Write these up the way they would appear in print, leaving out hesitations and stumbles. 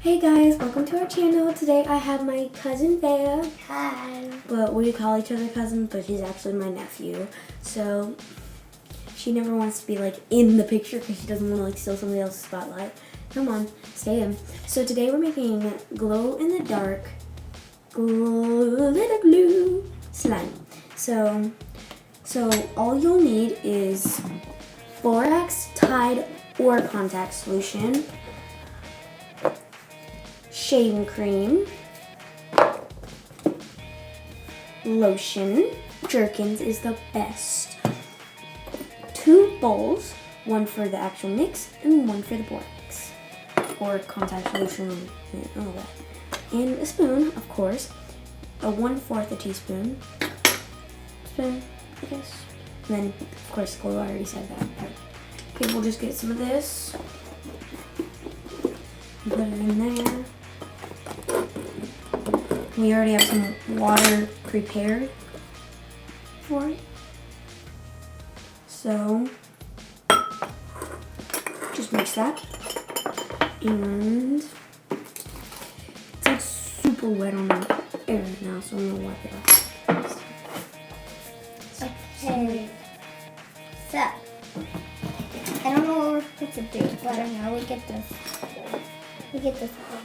Hey guys, welcome to our channel. Today I have my cousin Bea. Hi. But we call each other cousins, but he's actually my nephew. So she never wants to be like in the picture because she doesn't want to like steal somebody else's spotlight. Come on, stay in. So today we're making glow in the dark glitter glue slime. So all you'll need is borax, Tide, or contact solution, shaving cream, lotion. Jergens is the best. 2 bowls, one for the actual mix and one for the borax or contact solution and all that. And a spoon, of course, a 1/4 a teaspoon. Spoon, I guess. And then, of course, glue. I already said that. Okay, we'll just get some of this and put it in there. We already have some water prepared for it. So just mix that. And it's like super wet on the air right now, so I'm gonna wipe it off. Okay. So, I don't know what we're supposed to do, but I know we get this. We get this one.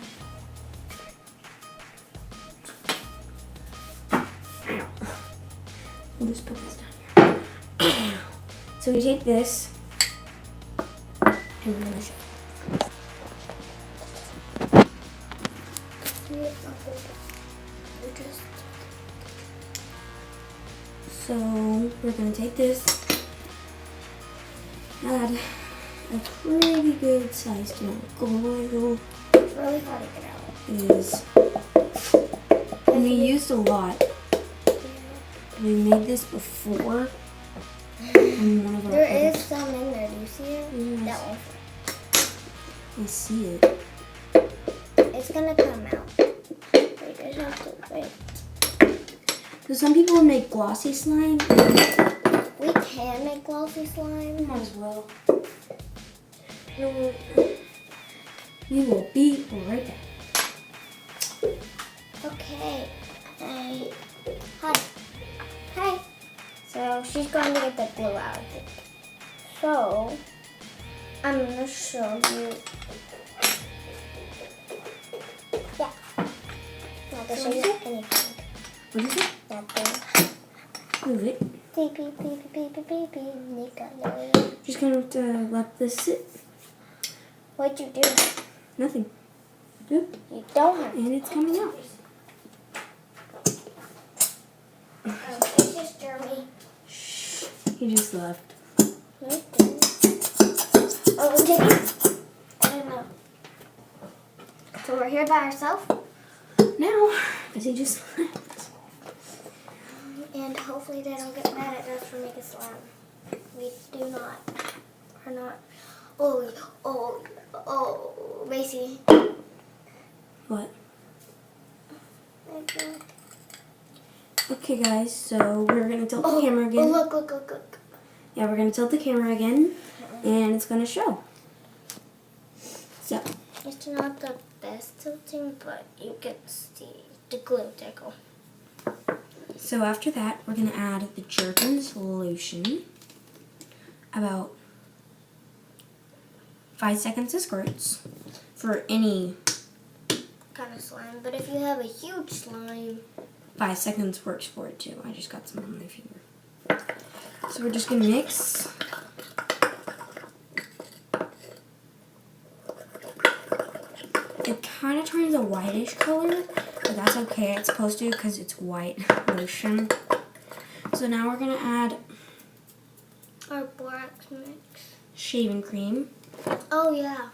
We'll just put this down here. So we take this and we're gonna show. So we're gonna take this, add a pretty good sized amount of glue. It's really hard to get out. Is and we used a lot. We made this before. On one of our There is some in there. Do you see it? Yes. That one. I see it. It's gonna come out. We just have to wait. So some people make glossy slime. We can make glossy slime. Might as well. We will be right back. Okay. Hi. Hi. So she's going to get the glue out of it. So I'm gonna show you. Yeah. Not to show you anything. What is it? Nothing. Move it. Beep beep beep beep beep beep beep. Nika, Just gonna let this sit. what'd you do? Nothing. Good. You don't have. And it's coming out. Oh, it's just Jeremy. Shh. He just left. Oh, did he? I don't know. So we're here by ourselves, Now, because he just left. and hopefully they don't get mad at us for making slime. We do not. We're not. Oh, Macy. What? Okay. Okay, guys. So we're gonna tilt the camera again. Oh, look. Yeah, we're gonna tilt the camera again, and it's gonna show. So. It's not the best tilting, but you can see the glue tickle. So after that, we're going to add the Jergens solution, about 5 seconds of squirts for any Kind of slime, but if you have a huge slime, 5 seconds works for it too. I just got some on my finger. So we're just going to mix. It kind of turns a whitish color, but that's okay. It's supposed to because it's white lotion. So now we're going to add our borax mix. shaving cream. Oh yeah.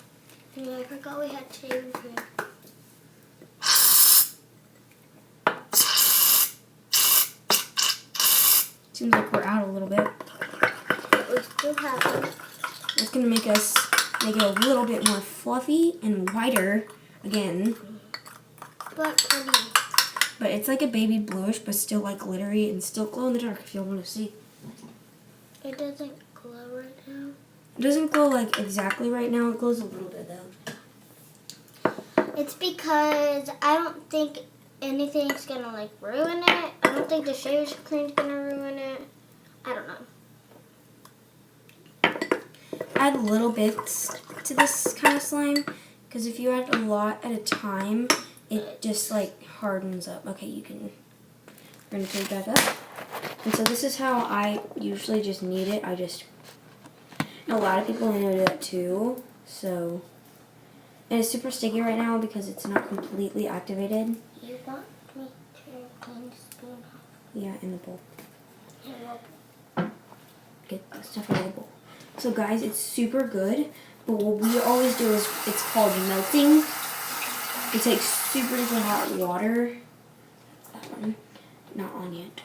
Yeah, I forgot we had shaving cream. Seems like we're out a little bit. We still have it. It's going to make it a little bit more fluffy and whiter again. But pretty. But it's like a baby bluish, but still like glittery and still glow in the dark if you want to see. It doesn't glow right now. It doesn't glow like exactly right now. It glows a little bit though. It's because I don't think anything's gonna like ruin it. I don't think the shaving cream's gonna ruin it. I don't know. Add little bits to this kind of slime because if you add a lot at a time, it just like hardens up. Okay, we're gonna take that up. And so this is how I usually just knead it. A lot of people know that too. So, and it's super sticky right now because it's not completely activated. You want me to clean the spoon off? Yeah, in the bowl. Yeah. Get the stuff out of the bowl. So guys, it's super good, but what we always do is, it's called melting. We take super duper hot water. That one, not on yet.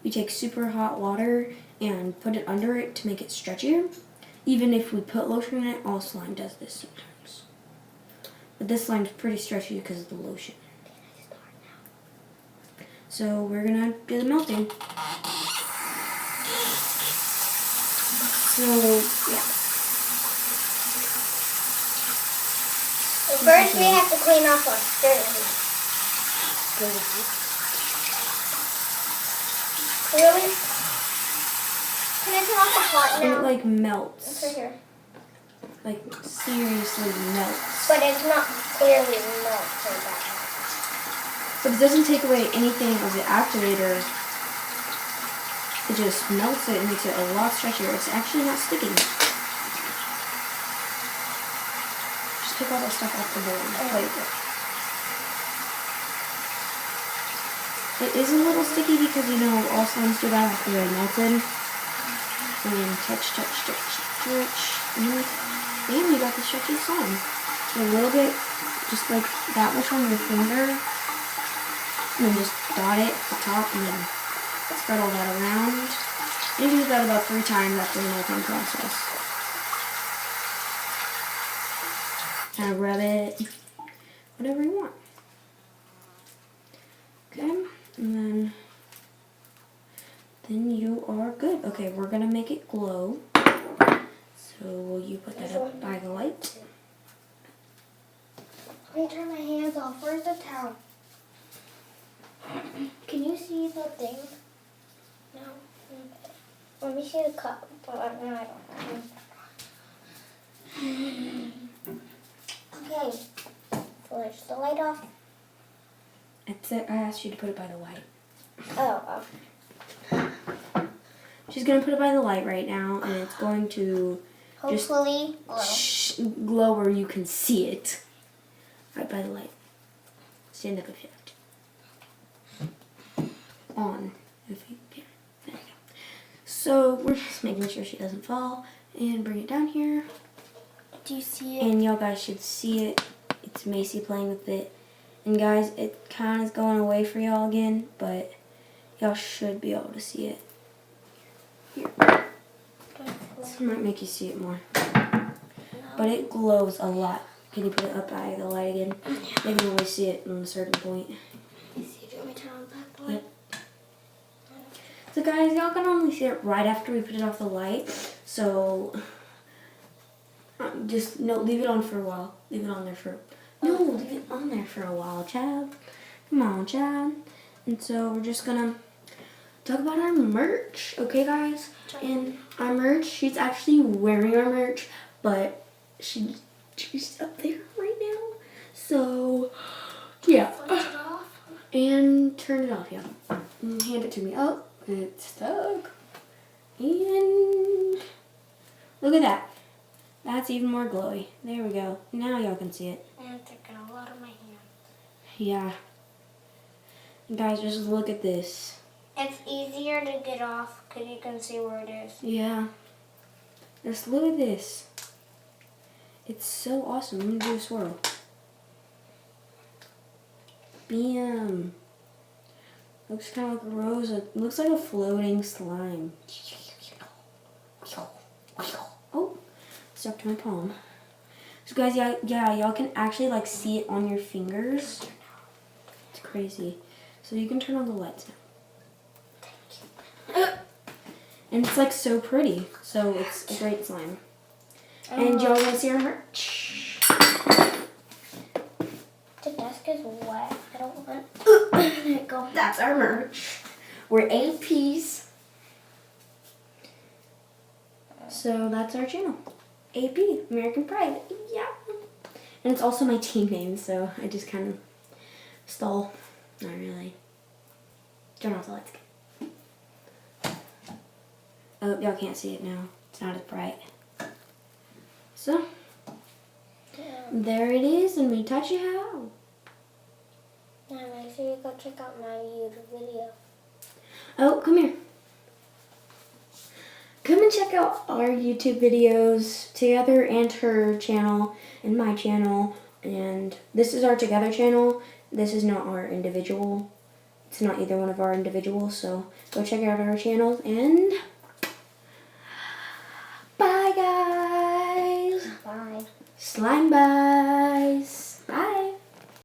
We take super hot water and put it under it to make it stretchier. Even if we put lotion in it, all slime does this sometimes. But this slime's pretty stretchy because of the lotion. So we're gonna do the melting. So, yeah. Well, first we have to clean off our spoon. Really? Can I turn off the pot And now? it like It's melts. right here. Like seriously melts. But it's not clearly melted that much. But it doesn't take away anything of the activator. It just melts it and makes it a lot stretchier. It's actually not sticking. Just pick all that stuff off the bowl and play with it. It is a little sticky because, you know, all slimes do that after they're melted. And touch, touch, touch, touch. And you got the stretchy slime. So a little bit, just like that much on your finger. And then just dot it at the top and then spread all that around. You do that about 3 times after the melting process. Kind of rub it, whatever you want. Okay, and then you are good. Okay, we're gonna make it glow. So will you put that up by the light? Let me turn my hands off. Where's the towel? Can you see the thing? No. Let me see the cup. But no, I don't. Okay. Flush the light off. That's it. I asked you to put it by the light. Oh. She's gonna put it by the light right now, and it's going to Hopefully glow. glow where you can see it. Right by the light. Stand up if you have to. On if you can. There you go. So we're just making sure she doesn't fall, and bring it down here. Do you see it? And y'all guys should see it. It's Macy playing with it. And guys, it kind of is going away for y'all again, but y'all should be able to see it. Here. This might make you see it more. But it glows a lot. Can you put it up by the light again? They can only see it from a certain point. Do you want me to turn on the back light? Yep. So guys, y'all can only see it right after we put it off the light. So just leave it on for a while. Leave it on there for leave it on there for a while, Chad. Come on, Chad. And so we're just gonna talk about our merch, okay, guys? And our merch, she's actually wearing our merch, but she's up there right now. So yeah. Flush it off. And turn it off, yeah. And hand it to me. Oh, it's stuck. And look at that. That's even more glowy. There we go. Now y'all can see it. And it's taking a lot of my hand. Yeah. And guys, just look at this. It's easier to get off because you can see where it is. Yeah. Just look at this. It's so awesome. Let me do a swirl. Bam. Looks kind of like a rose. It looks like a floating slime. Oh, stuck to my palm. So guys, yeah, y'all can actually like see it on your fingers. It's crazy. So you can turn on the lights now. And it's like so pretty. So it's a great slime. And y'all want to see our merch? desk is wet. I don't want it go. That's our merch. We're APs. So that's our channel. AP, American Pride. Yeah. And it's also my team name, so I just kind of stole. Not really. Turn off the lights. Oh, y'all can't see it now. It's not as bright. So, there it is, and we touch it how. Now make sure you go check out my YouTube video. Oh, come here. Come and check out our YouTube videos together and her channel and my channel. And this is our together channel. This is not our individual. It's not either one of our individuals. So go check out our channels and bye guys. Bye. Slime buys.